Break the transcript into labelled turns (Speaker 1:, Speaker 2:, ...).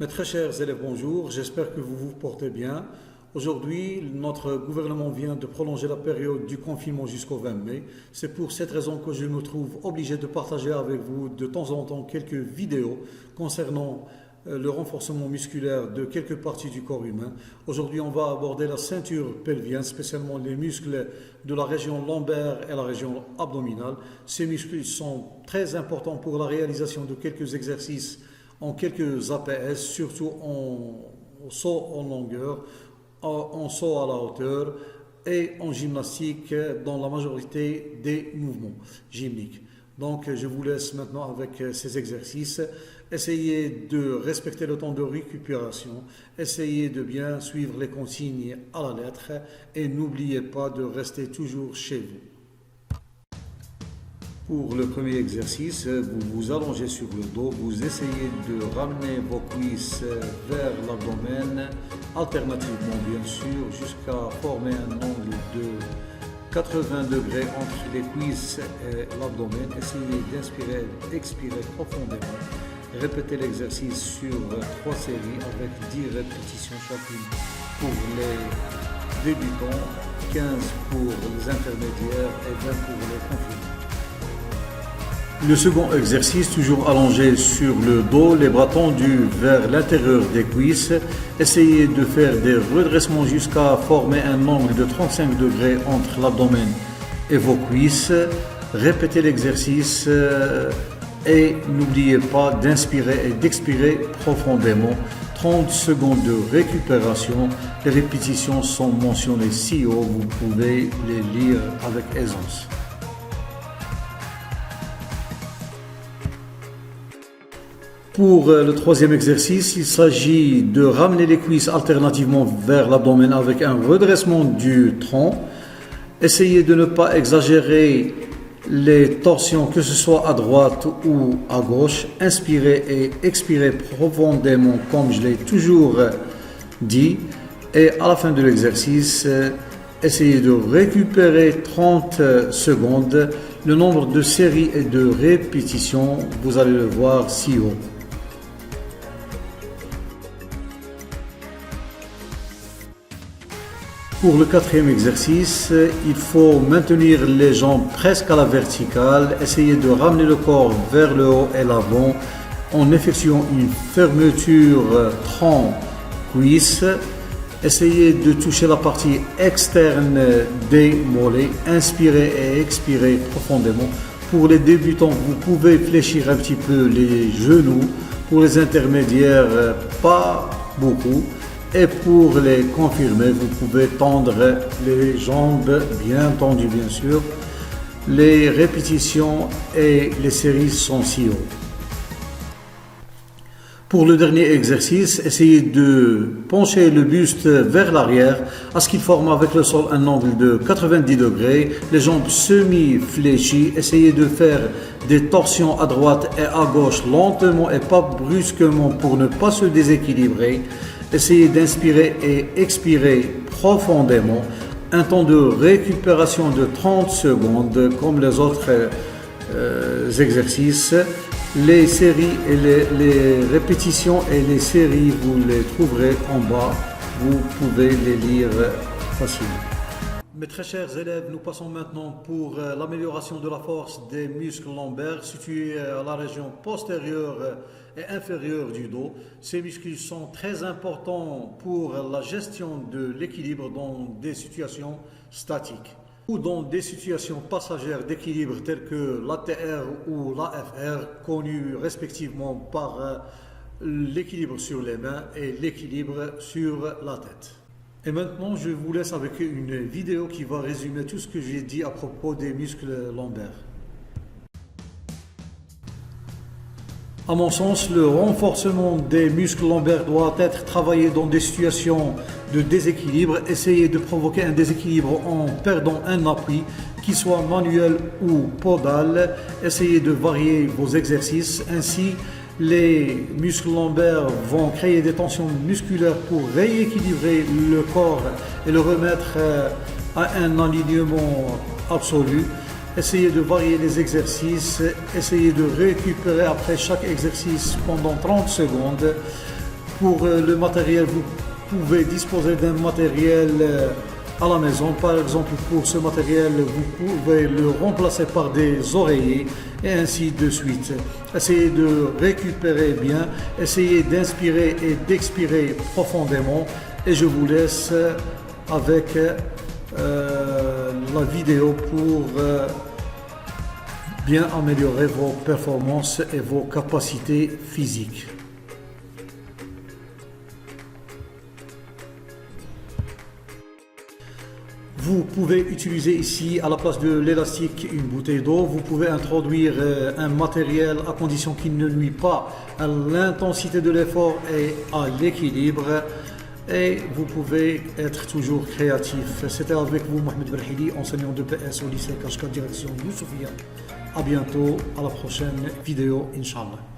Speaker 1: Mes très chers élèves, bonjour, j'espère que vous vous portez bien. Aujourd'hui, notre gouvernement vient de prolonger la période du confinement jusqu'au 20 mai. C'est pour cette raison que je me trouve obligé de partager avec vous de temps en temps quelques vidéos concernant le renforcement musculaire de quelques parties du corps humain. Aujourd'hui, on va aborder la ceinture pelvienne, spécialement les muscles de la région lombaire et la région abdominale. Ces muscles sont très importants pour la réalisation de quelques exercices en quelques APS, surtout en saut en longueur, en saut à la hauteur et en gymnastique dans la majorité des mouvements gymniques. Donc je vous laisse maintenant avec ces exercices. Essayez de respecter le temps de récupération, essayez de bien suivre les consignes à la lettre et n'oubliez pas de rester toujours chez vous. Pour le premier exercice, vous vous allongez sur le dos, vous essayez de ramener vos cuisses vers l'abdomen, alternativement bien sûr, jusqu'à former un angle de 80 degrés entre les cuisses et l'abdomen. Essayez d'inspirer et expirer profondément. Répétez l'exercice sur 3 séries avec 10 répétitions chacune pour les débutants, 15 pour les intermédiaires et 20 pour les confirmés. Le second exercice, toujours allongé sur le dos, les bras tendus vers l'intérieur des cuisses. Essayez de faire des redressements jusqu'à former un angle de 35 degrés entre l'abdomen et vos cuisses. Répétez l'exercice et n'oubliez pas d'inspirer et d'expirer profondément. 30 secondes de récupération. Les répétitions sont mentionnées ci haut, vous pouvez les lire avec aisance. Pour le troisième exercice, il s'agit de ramener les cuisses alternativement vers l'abdomen avec un redressement du tronc. Essayez de ne pas exagérer les torsions, que ce soit à droite ou à gauche. Inspirez et expirez profondément, comme je l'ai toujours dit. Et à la fin de l'exercice, essayez de récupérer 30 secondes. Le nombre de séries et de répétitions, vous allez le voir ci haut. Pour le quatrième exercice, il faut maintenir les jambes presque à la verticale. Essayez de ramener le corps vers le haut et l'avant en effectuant une fermeture tronc-cuisse. Essayez de toucher la partie externe des mollets. Inspirez et expirez profondément. Pour les débutants, vous pouvez fléchir un petit peu les genoux. Pour les intermédiaires, pas beaucoup. Et pour les confirmés, vous pouvez tendre les jambes, bien tendues bien sûr. Les répétitions et les séries sont ci haut. Pour le dernier exercice, essayez de pencher le buste vers l'arrière à ce qu'il forme avec le sol un angle de 90 degrés, les jambes semi-fléchies. Essayez de faire des torsions à droite et à gauche lentement et pas brusquement pour ne pas se déséquilibrer. Essayez d'inspirer et expirer profondément. Un temps de récupération de 30 secondes comme les autres exercices. Les séries et les répétitions et les séries, vous les trouverez en bas. Vous pouvez les lire facilement. Mes très chers élèves, nous passons maintenant pour l'amélioration de la force des muscles lombaires situés à la région postérieure et inférieure du dos. Ces muscles sont très importants pour la gestion de l'équilibre dans des situations statiques ou dans des situations passagères d'équilibre telles que l'ATR ou l'AFR, connues respectivement par l'équilibre sur les mains et l'équilibre sur la tête. Et maintenant, je vous laisse avec une vidéo qui va résumer tout ce que j'ai dit à propos des muscles lombaires. À mon sens, le renforcement des muscles lombaires doit être travaillé dans des situations de déséquilibre. Essayez de provoquer un déséquilibre en perdant un appui, qu'il soit manuel ou podal. Essayez de varier vos exercices. Ainsi, les muscles lombaires vont créer des tensions musculaires pour rééquilibrer le corps et le remettre à un alignement absolu. Essayez de varier les exercices, essayez de récupérer après chaque exercice pendant 30 secondes. Pour le matériel, vous pouvez disposer d'un matériel à la maison. Par exemple, pour ce matériel, vous pouvez le remplacer par des oreillers et ainsi de suite. Essayez de récupérer bien, essayez d'inspirer et d'expirer profondément et je vous laisse avec la vidéo pour bien améliorer vos performances et vos capacités physiques. Vous pouvez utiliser ici à la place de l'élastique une bouteille d'eau. Vous pouvez introduire un matériel à condition qu'il ne nuit pas à l'intensité de l'effort et à l'équilibre. Et vous pouvez être toujours créatif. C'était avec vous Mohamed Belhili, enseignant de PS au lycée Kashka, direction Youssoufia. À bientôt, à la prochaine vidéo, Inch'Allah.